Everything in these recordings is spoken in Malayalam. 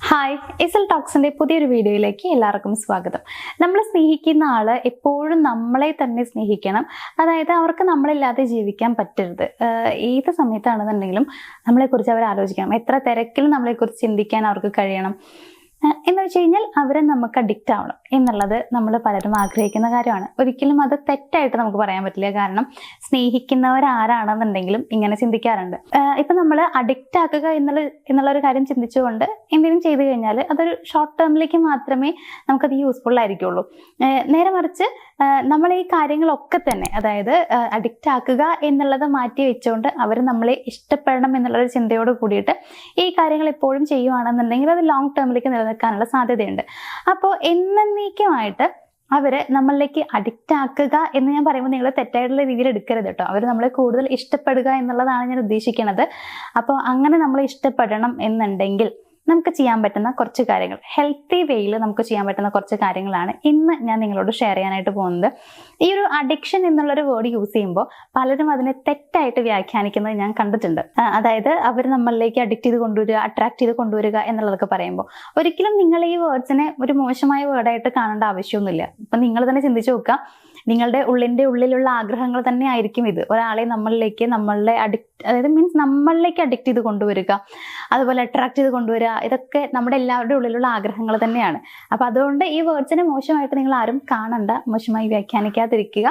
ഹായ്, ഇസൽ ടോക്സിന്റെ പുതിയൊരു വീഡിയോയിലേക്ക് എല്ലാവർക്കും സ്വാഗതം. നമ്മൾ സ്നേഹിക്കുന്ന ആള് എപ്പോഴും നമ്മളെ തന്നെ സ്നേഹിക്കണം. അതായത് അവർക്ക് നമ്മളില്ലാതെ ജീവിക്കാൻ പറ്റരുത്. ഏത് സമയത്താണെന്നുണ്ടെങ്കിലും നമ്മളെക്കുറിച്ച് അവർ ആലോചിക്കണം. എത്ര തിരക്കിലും നമ്മളെക്കുറിച്ച് ചിന്തിക്കാൻ അവർക്ക് കഴിയണം. എന്ന് വെച്ച് കഴിഞ്ഞാൽ അവരെ നമുക്ക് അഡിക്റ്റ് ആവണം എന്നുള്ളത് നമ്മൾ പലരും ആഗ്രഹിക്കുന്ന കാര്യമാണ്. ഒരിക്കലും അത് തെറ്റായിട്ട് നമുക്ക് പറയാൻ പറ്റില്ല. കാരണം സ്നേഹിക്കുന്നവരാരാണെന്നുണ്ടെങ്കിലും ഇങ്ങനെ ചിന്തിക്കാറുണ്ട്. ഇപ്പൊ നമ്മൾ അഡിക്റ്റ് ആക്കുക എന്നുള്ള ഒരു കാര്യം ചിന്തിച്ചുകൊണ്ട് എന്തെങ്കിലും ചെയ്തു കഴിഞ്ഞാൽ അതൊരു ഷോർട്ട് ടേമിലേക്ക് മാത്രമേ നമുക്കത് യൂസ്ഫുൾ ആയിരിക്കുള്ളൂ. നേരെ മറിച്ച് നമ്മൾ ഈ കാര്യങ്ങളൊക്കെ തന്നെ, അതായത് അഡിക്റ്റ് ആക്കുക എന്നുള്ളത് മാറ്റി വെച്ചുകൊണ്ട് അവർ നമ്മളെ ഇഷ്ടപ്പെടണം എന്നുള്ളൊരു ചിന്തയോട് കൂടിയിട്ട് ഈ കാര്യങ്ങൾ എപ്പോഴും ചെയ്യുവാണെന്നുണ്ടെങ്കിൽ അത് ലോങ് ടേമിലേക്ക് നിലനിൽക്കാനുള്ള സാധ്യതയുണ്ട്. അപ്പോൾ എന്നേക്കുമായിട്ട് അവര് നമ്മളിലേക്ക് അഡിക്റ്റ് ആക്കുക എന്ന് ഞാൻ പറയുമ്പോൾ നിങ്ങൾ തെറ്റായിട്ടുള്ള രീതിയിൽ എടുക്കരുത് കേട്ടോ. അവർ നമ്മളെ കൂടുതൽ ഇഷ്ടപ്പെടുക എന്നുള്ളതാണ് ഞാൻ ഉദ്ദേശിക്കുന്നത്. അപ്പോൾ അങ്ങനെ നമ്മളെ ഇഷ്ടപ്പെടണം എന്നുണ്ടെങ്കിൽ നമുക്ക് ചെയ്യാൻ പറ്റുന്ന കുറച്ച് കാര്യങ്ങൾ, ഹെൽത്തി വേയിൽ നമുക്ക് ചെയ്യാൻ പറ്റുന്ന കുറച്ച് കാര്യങ്ങളാണ് ഇന്ന് ഞാൻ നിങ്ങളോട് ഷെയർ ചെയ്യാനായിട്ട് പോകുന്നത്. ഈ ഒരു അഡിക്ഷൻ എന്നുള്ളൊരു വേർഡ് യൂസ് ചെയ്യുമ്പോൾ പലരും അതിനെ തെറ്റായിട്ട് വ്യാഖ്യാനിക്കുന്നത് ഞാൻ കണ്ടിട്ടുണ്ട്. അതായത് അവർ നമ്മളിലേക്ക് അഡിക്റ്റ് ചെയ്ത് കൊണ്ടുവരിക, അട്രാക്ട് ചെയ്ത് കൊണ്ടുവരിക എന്നുള്ളതൊക്കെ പറയുമ്പോൾ ഒരിക്കലും നിങ്ങൾ ഈ വേർഡ്സിനെ ഒരു മോശമായ വേർഡായിട്ട് കാണേണ്ട ആവശ്യമൊന്നുമില്ല. ഇപ്പം നിങ്ങൾ തന്നെ ചിന്തിച്ചു നോക്കുക, നിങ്ങളുടെ ഉള്ളിലുള്ള ആഗ്രഹങ്ങൾ തന്നെ ആയിരിക്കും ഇത്. ഒരാളെ നമ്മളിലേക്ക് അതായത് മീൻസ് നമ്മളിലേക്ക് അഡിക്റ്റ് ചെയ്ത് കൊണ്ടുവരിക, അതുപോലെ അട്രാക്ട് ചെയ്ത് കൊണ്ടുവരിക, ഇതൊക്കെ നമ്മുടെ എല്ലാവരുടെ ഉള്ളിലുള്ള ആഗ്രഹങ്ങൾ തന്നെയാണ്. അപ്പൊ അതുകൊണ്ട് ഈ വേർഡ്സിനെ മോശമായിട്ട് നിങ്ങൾ ആരും കാണണ്ട, മോശമായി വ്യാഖ്യാനിക്കാതിരിക്കുക.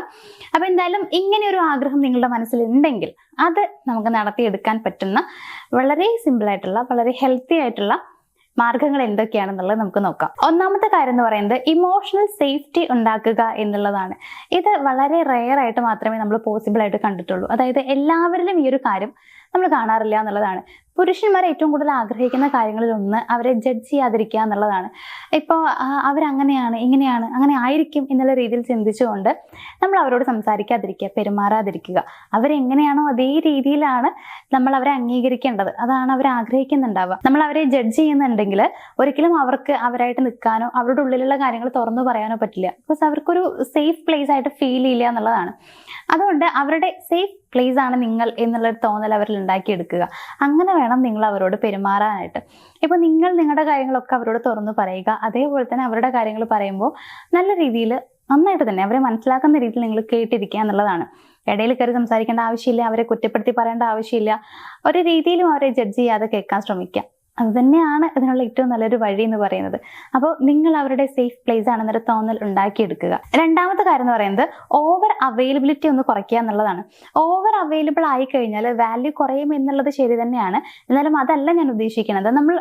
അപ്പൊ എന്തായാലും ഇങ്ങനെ ഒരു ആഗ്രഹം നിങ്ങളുടെ മനസ്സിൽ ഉണ്ടെങ്കിൽ അത് നമുക്ക് നടത്തിയെടുക്കാൻ പറ്റുന്ന വളരെ സിമ്പിൾ ആയിട്ടുള്ള, വളരെ ഹെൽത്തി ആയിട്ടുള്ള മാർഗങ്ങൾ എന്തൊക്കെയാണെന്നുള്ളത് നമുക്ക് നോക്കാം. ഒന്നാമത്തെ കാര്യം എന്ന് പറയുന്നത് ഇമോഷണൽ സേഫ്റ്റി ഉണ്ടാക്കുക എന്നുള്ളതാണ്. ഇത് വളരെ റെയർ ആയിട്ട് മാത്രമേ നമ്മൾ പോസിബിൾ ആയിട്ട് കണ്ടിട്ടുള്ളൂ. അതായത് എല്ലാവരിലും ഈ ഒരു കാര്യം നമ്മൾ കാണാറില്ല എന്നുള്ളതാണ്. പുരുഷന്മാർ ഏറ്റവും കൂടുതൽ ആഗ്രഹിക്കുന്ന കാര്യങ്ങളിൽ ഒന്ന് അവരെ ജഡ്ജ് ചെയ്യാതിരിക്കുക എന്നുള്ളതാണ്. ഇപ്പോൾ അവരങ്ങനെയാണ്, ഇങ്ങനെയാണ്, അങ്ങനെ ആയിരിക്കും എന്നുള്ള രീതിയിൽ ചിന്തിച്ചുകൊണ്ട് നമ്മൾ അവരോട് സംസാരിക്കാതിരിക്കുക, പെരുമാറാതിരിക്കുക. അവരെങ്ങനെയാണോ അതേ രീതിയിലാണ് നമ്മൾ അവരെ അംഗീകരിക്കേണ്ടത്. അതാണ് അവർ ആഗ്രഹിക്കുന്നുണ്ടാവുക. നമ്മൾ അവരെ ജഡ്ജ് ചെയ്യുന്നുണ്ടെങ്കിൽ ഒരിക്കലും അവർക്ക് അവരായിട്ട് നിൽക്കാനോ അവരുടെ ഉള്ളിലുള്ള കാര്യങ്ങൾ തുറന്നു പറയാനോ പറ്റില്ല. ബിക്കോസ് അവർക്കൊരു സേഫ് പ്ലേസ് ആയിട്ട് ഫീൽ ചെയ്യില്ല എന്നുള്ളതാണ്. അതുകൊണ്ട് അവരുടെ സേഫ് പ്ലേസ് ആണ് നിങ്ങൾ എന്നുള്ളൊരു തോന്നൽ അവരിൽ ഉണ്ടാക്കിയെടുക്കുക. അങ്ങനെ വേണം നിങ്ങൾ അവരോട് പെരുമാറാനായിട്ട്. ഇപ്പൊ നിങ്ങൾ നിങ്ങളുടെ കാര്യങ്ങളൊക്കെ അവരോട് തുറന്നു പറയുക. അതേപോലെ തന്നെ അവരുടെ കാര്യങ്ങൾ പറയുമ്പോൾ നല്ല രീതിയിൽ, നന്നായിട്ട് തന്നെ അവരെ മനസ്സിലാക്കുന്ന രീതിയിൽ നിങ്ങൾ കേട്ടിരിക്കുക എന്നുള്ളതാണ്. ഇടയിൽ കയറി സംസാരിക്കേണ്ട ആവശ്യമില്ല, അവരെ കുറ്റപ്പെടുത്തി പറയേണ്ട ആവശ്യമില്ല. ഒരു രീതിയിലും അവരെ ജഡ്ജ് ചെയ്യാതെ കേൾക്കാൻ ശ്രമിക്കുക. അത് തന്നെയാണ് ഇതിനുള്ള ഏറ്റവും നല്ലൊരു വഴി എന്ന് പറയുന്നത്. അപ്പോൾ നിങ്ങൾ അവരുടെ സേഫ് പ്ലേസ് ആണെന്നൊരു തോന്നൽ ഉണ്ടാക്കിയെടുക്കുക. രണ്ടാമത്തെ കാര്യം എന്ന് പറയുന്നത് ഓവർ അവൈലബിലിറ്റി ഒന്ന് കുറയ്ക്കുക എന്നുള്ളതാണ്. ഓവർ അവൈലബിൾ ആയി കഴിഞ്ഞാൽ വാല്യൂ കുറയും എന്നുള്ളത് ശരി തന്നെയാണ്. എന്നാലും അതല്ല ഞാൻ ഉദ്ദേശിക്കുന്നത്. നമ്മൾ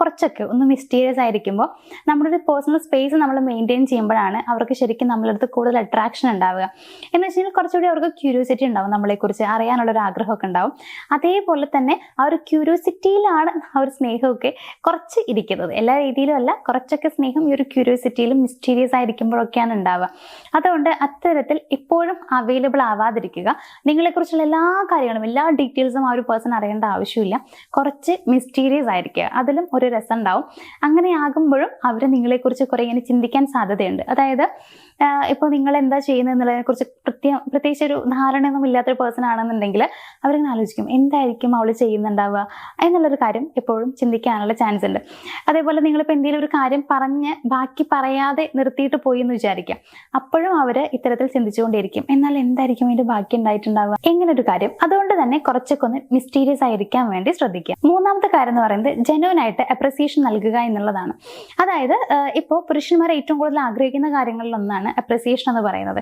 കുറച്ചൊക്കെ ഒന്ന് മിസ്റ്റീരിയസ് ആയിരിക്കുമ്പോൾ നമ്മുടെ ഒരു പേഴ്സണൽ സ്പേസ് നമ്മൾ മെയിൻറ്റെയിൻ ചെയ്യുമ്പോഴാണ് അവർക്ക് ശരിക്കും നമ്മളടുത്ത് കൂടുതൽ അട്രാക്ഷൻ ഉണ്ടാവുക. എന്ന് വെച്ച് കഴിഞ്ഞാൽ കുറച്ചുകൂടി അവർക്ക് ക്യൂരിയോസിറ്റി ഉണ്ടാവും, നമ്മളെക്കുറിച്ച് അറിയാനുള്ളൊരു ആഗ്രഹമൊക്കെ ഉണ്ടാവും. അതേപോലെ തന്നെ ആ ഒരു ക്യൂരിയോസിറ്റിയിലാണ് ആ ഒരു സ്നേഹമൊക്കെ കുറച്ച് ഇരിക്കുന്നത്. എല്ലാ രീതിയിലും അല്ല, കുറച്ചൊക്കെ സ്നേഹം ഈ ഒരു ക്യൂരിയോസിറ്റിയിലും മിസ്റ്റീരിയസ് ആയിരിക്കുമ്പോഴൊക്കെയാണ് ഉണ്ടാവുക. അതുകൊണ്ട് അത്തരത്തിൽ എപ്പോഴും അവൈലബിൾ ആവാതിരിക്കുക. നിങ്ങളെക്കുറിച്ചുള്ള എല്ലാ കാര്യങ്ങളും, എല്ലാ ഡീറ്റെയിൽസും ആ ഒരു പേഴ്സൺ അറിയേണ്ട ആവശ്യമില്ല. കുറച്ച് മിസ്റ്റീരിയസ് ആയിരിക്കുക, അതിലും ഒരു രസം ഉണ്ടാവും. അങ്ങനെ ആകുമ്പോഴും അവർ നിങ്ങളെക്കുറിച്ച് കുറെ ഇങ്ങനെ ചിന്തിക്കാൻ സാധ്യതയുണ്ട്. അതായത് ഇപ്പോൾ നിങ്ങൾ എന്താ ചെയ്യുന്നത് എന്നുള്ളതിനെ കുറിച്ച് പ്രത്യേകിച്ച് ഒരു ധാരണയൊന്നും ഇല്ലാത്തൊരു പേഴ്സൺ ആണെന്നുണ്ടെങ്കിൽ അവരിങ്ങനെ ആലോചിക്കും, എന്തായിരിക്കും അവൾ ചെയ്യുന്നുണ്ടാവുക എന്നുള്ളൊരു കാര്യം എപ്പോഴും ചിന്തിക്കാനുള്ള ചാൻസ് ഉണ്ട്. അതേപോലെ നിങ്ങളിപ്പോൾ എന്തെങ്കിലും ഒരു കാര്യം പറഞ്ഞ് ബാക്കി പറയാതെ നിർത്തിയിട്ട് പോയി എന്ന് വിചാരിക്കാം. അപ്പോഴും അവർ ഇത്തരത്തിൽ ചിന്തിച്ചുകൊണ്ടിരിക്കും, എന്നാൽ എന്തായിരിക്കും അതിന്റെ ബാക്കി ഉണ്ടായിട്ടുണ്ടാവുക എങ്ങനൊരു കാര്യം. അതുകൊണ്ട് തന്നെ കുറച്ചൊക്കെ ഒന്ന് മിസ്റ്റീരിയസ് ആയിരിക്കാൻ വേണ്ടി ശ്രദ്ധിക്കുക. മൂന്നാമത്തെ കാര്യം എന്ന് പറയുന്നത് ജെന്യുവൻ ആയിട്ട് അപ്രിസിയേഷൻ നൽകുക എന്നുള്ളതാണ്. അതായത് ഇപ്പോൾ പുരുഷന്മാർ ഏറ്റവും കൂടുതൽ ആഗ്രഹിക്കുന്ന കാര്യങ്ങളിൽ ഒന്നാണ് അപ്രിസിയേഷൻ എന്ന് പറയുന്നത്.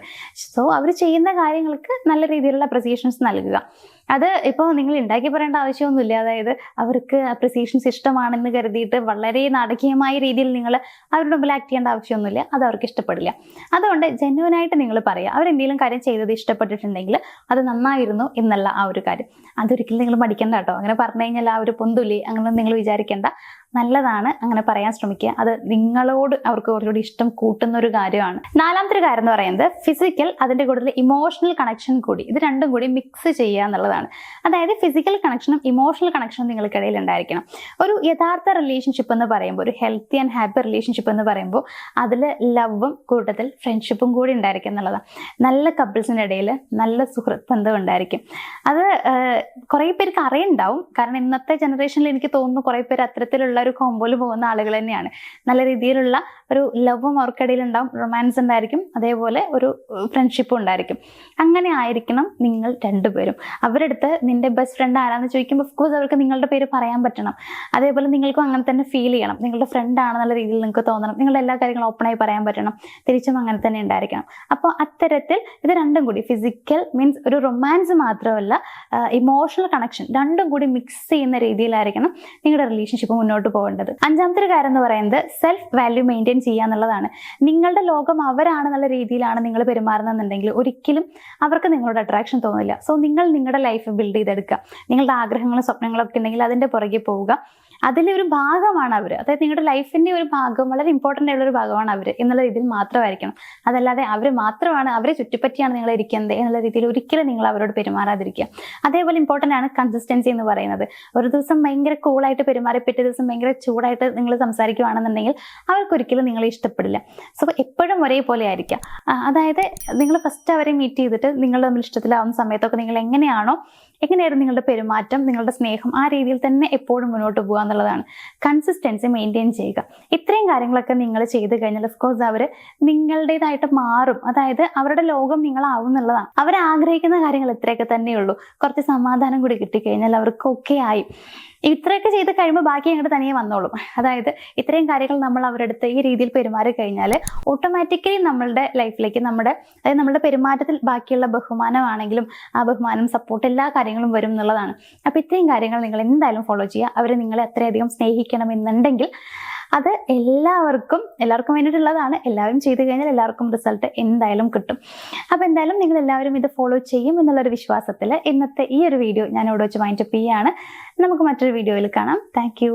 സോ അവർ ചെയ്യുന്ന കാര്യങ്ങൾക്ക് നല്ല രീതിയിലുള്ള അപ്രിസിയേഷൻസ് നൽകുക. അത് ഇപ്പോൾ നിങ്ങൾ ഉണ്ടാക്കി പറയേണ്ട ആവശ്യമൊന്നുമില്ല. അതായത് അവർക്ക് അപ്രിസിയേഷൻസ് ഇഷ്ടമാണെന്ന് കരുതിയിട്ട് വളരെ നാടകീയമായ രീതിയിൽ നിങ്ങൾ അവരുടെ മുമ്പിൽ ആക്ട് ചെയ്യേണ്ട ആവശ്യമൊന്നുമില്ല. അത് അവർക്ക് ഇഷ്ടപ്പെടില്ല. അതുകൊണ്ട് ജെന്യുവനായിട്ട് നിങ്ങൾ പറയുക. അവരെന്തെങ്കിലും കാര്യം ചെയ്തത് ഇഷ്ടപ്പെട്ടിട്ടുണ്ടെങ്കിൽ അത് നന്നായിരുന്നു എന്നുള്ള ആ ഒരു കാര്യം അതൊരിക്കലും നിങ്ങൾ മടിക്കണ്ട കേട്ടോ. അങ്ങനെ പറഞ്ഞു കഴിഞ്ഞാൽ ആ ഒരു പൊന്തുലി അങ്ങനെ നിങ്ങൾ വിചാരിക്കേണ്ട. നല്ലതാണ്, അങ്ങനെ പറയാൻ ശ്രമിക്കുക. അത് നിങ്ങളോട് അവർക്ക് കുറച്ചുകൂടി ഇഷ്ടം കൂട്ടുന്ന ഒരു കാര്യമാണ്. നാലാമത്തെ ഒരു കാര്യം എന്ന് പറയുന്നത് ഫിസിക്കൽ, അതിൻ്റെ കൂടുതൽ ഇമോഷണൽ കണക്ഷൻ കൂടി, ഇത് രണ്ടും കൂടി മിക്സ് ചെയ്യുക എന്നുള്ളതാണ്. അതായത് ഫിസിക്കൽ കണക്ഷനും ഇമോഷണൽ കണക്ഷനും നിങ്ങൾക്കിടയിൽ ഉണ്ടായിരിക്കണം. ഒരു യഥാർത്ഥ റിലേഷൻഷിപ്പ് എന്ന് പറയുമ്പോൾ, ഒരു ഹെൽത്തി ആൻഡ് ഹാപ്പി റിലേഷൻഷിപ്പ് എന്ന് പറയുമ്പോൾ അതിൽ ലവും കൂട്ടത്തിൽ ഫ്രണ്ട്ഷിപ്പും കൂടി ഉണ്ടായിരിക്കും എന്നുള്ളതാണ്. നല്ല കപ്പിൾസിൻ്റെ ഇടയിൽ നല്ല സുഹൃത്ത് ബന്ധം ഉണ്ടായിരിക്കും. അത് കുറേ പേർക്ക് അറിയുണ്ടാവും. കാരണം ഇന്നത്തെ ജനറേഷനിൽ എനിക്ക് തോന്നുന്നു കുറേ പേര് അത്തരത്തിലുള്ള ഒരു കോമ്പോയിൽ പോകുന്ന ആളുകൾ തന്നെയാണ്. നല്ല രീതിയിലുള്ള ഒരു ലവും അവർക്കിടയിൽ ഉണ്ടാവും, റൊമാൻസ് ഉണ്ടായിരിക്കും, അതേപോലെ ഒരു ഫ്രണ്ട്ഷിപ്പും ഉണ്ടായിരിക്കും. അങ്ങനെ ആയിരിക്കണം നിങ്ങൾ രണ്ടുപേരും. അവരുടെ അടുത്ത് നിന്റെ ബെസ്റ്റ് ഫ്രണ്ട് ആരാന്ന് ചോദിക്കുമ്പോൾ ഓഫ്കോഴ്സ് അവർക്ക് നിങ്ങളുടെ പേര് പറയാൻ പറ്റണം. അതേപോലെ നിങ്ങൾക്കും അങ്ങനെ തന്നെ ഫീൽ ചെയ്യണം, നിങ്ങളുടെ ഫ്രണ്ട് ആണെന്നുള്ള രീതിയിൽ നിങ്ങൾക്ക് തോന്നണം. നിങ്ങളുടെ എല്ലാ കാര്യങ്ങളും ഓപ്പണായി പറയാൻ പറ്റണം, തിരിച്ചും അങ്ങനെ തന്നെ ഉണ്ടായിരിക്കണം. അപ്പോൾ അത്തരത്തിൽ ഇത് രണ്ടും കൂടി, ഫിസിക്കൽ മീൻസ് ഒരു റൊമാൻസ് മാത്രമല്ല, ഇമോഷണൽ കണക്ഷൻ രണ്ടും കൂടി മിക്സ് ചെയ്യുന്ന രീതിയിലായിരിക്കണം നിങ്ങളുടെ റിലേഷൻഷിപ്പ് മുന്നോട്ട് പോകേണ്ടത്. അഞ്ചാമത്തെ ഒരു കാര്യം എന്ന് പറയുന്നത് സെൽഫ് വാല്യൂ മെയിൻറ്റെയിൻ ചെയ്യുക എന്നുള്ളതാണ്. നിങ്ങളുടെ ലോകം അവരാണെന്നുള്ള രീതിയിലാണ് നിങ്ങൾ പെരുമാറുന്നതെന്നുണ്ടെങ്കിൽ ഒരിക്കലും അവർക്ക് നിങ്ങളോട് അട്രാക്ഷൻ തോന്നില്ല. സോ നിങ്ങൾ നിങ്ങളുടെ ലൈഫ് ബിൽഡ് ചെയ്തെടുക്കുക. നിങ്ങളുടെ ആഗ്രഹങ്ങളും സ്വപ്നങ്ങളൊക്കെ ഉണ്ടെങ്കിൽ അതിൻ്റെ പുറകെ പോവുക. അതിലെ ഒരു ഭാഗമാണ് അവർ, അതായത് നിങ്ങളുടെ ലൈഫിൻ്റെ ഒരു ഭാഗം, വളരെ ഇമ്പോർട്ടൻ്റ് ആയിട്ടുള്ള ഒരു ഭാഗമാണ് അവർ എന്നുള്ള രീതിയിൽ മാത്രമായിരിക്കണം. അതല്ലാതെ അവർ മാത്രമാണ്, അവരെ ചുറ്റിപ്പറ്റിയാണ് നിങ്ങൾ ഇരിക്കുന്നത് എന്നുള്ള രീതിയിൽ ഒരിക്കലും നിങ്ങൾ അവരോട് പെരുമാറാതിരിക്കുക. അതേപോലെ ഇമ്പോർട്ടൻ്റ് ആണ് കൺസിസ്റ്റൻസി എന്ന് പറയുന്നത്. ഒരു ദിവസം ഭയങ്കര കൂളായിട്ട് പെരുമാറി പിറ്റേ ദിവസം ഭയങ്കര ചൂടായിട്ട് നിങ്ങൾ സംസാരിക്കുകയാണെന്നുണ്ടെങ്കിൽ അവർക്കൊരിക്കലും നിങ്ങളെ ഇഷ്ടപ്പെടില്ല. സോ എപ്പോഴും ഒരേപോലെ ആയിരിക്കുക. അതായത് നിങ്ങൾ ഫസ്റ്റ് അവരെ മീറ്റ് ചെയ്തിട്ട് നിങ്ങൾ തമ്മിൽ ഇഷ്ടത്തിലാവുന്ന സമയത്തൊക്കെ നിങ്ങൾ എങ്ങനെയായിരുന്നു നിങ്ങളുടെ പെരുമാറ്റം, നിങ്ങളുടെ സ്നേഹം, ആ രീതിയിൽ തന്നെ എപ്പോഴും മുന്നോട്ട് പോകുക എന്നുള്ളതാണ്. കൺസിസ്റ്റൻസി മെയിൻറ്റെയിൻ ചെയ്യുക. ഇത്രയും കാര്യങ്ങളൊക്കെ നിങ്ങൾ ചെയ്ത് കഴിഞ്ഞാൽ ഓഫ്കോഴ്സ് അവർ നിങ്ങളുടേതായിട്ട് മാറും. അതായത് അവരുടെ ലോകം നിങ്ങളാവും എന്നുള്ളതാണ്. അവർ ആഗ്രഹിക്കുന്ന കാര്യങ്ങൾ ഇത്രയൊക്കെ തന്നെയുള്ളൂ. കുറച്ച് സമാധാനം കൂടി കിട്ടിക്കഴിഞ്ഞാൽ അവർക്ക് ഓക്കെ ആയി. ഇത്രയൊക്കെ ചെയ്ത് കഴിയുമ്പോൾ ബാക്കി അങ്ങോട്ട് തനിയെ വന്നോളും. അതായത് ഇത്രയും കാര്യങ്ങൾ നമ്മൾ അവരുടെ അടുത്ത് ഈ രീതിയിൽ പെരുമാറി കഴിഞ്ഞാൽ ഓട്ടോമാറ്റിക്കലി നമ്മളുടെ ലൈഫിലേക്ക് നമ്മുടെ പെരുമാറ്റത്തിൽ ബാക്കിയുള്ള ബഹുമാനമാണെങ്കിലും ആ ബഹുമാനം, സപ്പോർട്ട്, എല്ലാ കാര്യങ്ങളും വരും എന്നുള്ളതാണ്. അപ്പോൾ ഇത്രയും കാര്യങ്ങൾ നിങ്ങൾ എന്തായാലും ഫോളോ ചെയ്യുക. അവർ നിങ്ങളെ അത്രയധികം സ്നേഹിക്കണമെന്നുണ്ടെങ്കിൽ അത് എല്ലാവർക്കും വേണ്ടിയിട്ടുള്ളതാണ്. എല്ലാവരും ചെയ്ത് കഴിഞ്ഞാൽ എല്ലാവർക്കും റിസൾട്ട് എന്തായാലും കിട്ടും. അപ്പോൾ എന്തായാലും നിങ്ങൾ എല്ലാവരും ഇത് ഫോളോ ചെയ്യും എന്നുള്ളൊരു വിശ്വാസത്തിൽ ഇന്നത്തെ ഈ ഒരു വീഡിയോ ഞാൻ ഇവിടെ വെച്ച് വൈൻഡപ്പ് ചെയ്യുകയാണ്. നമുക്ക് മറ്റൊരു വീഡിയോയിൽ കാണാം. Thank you.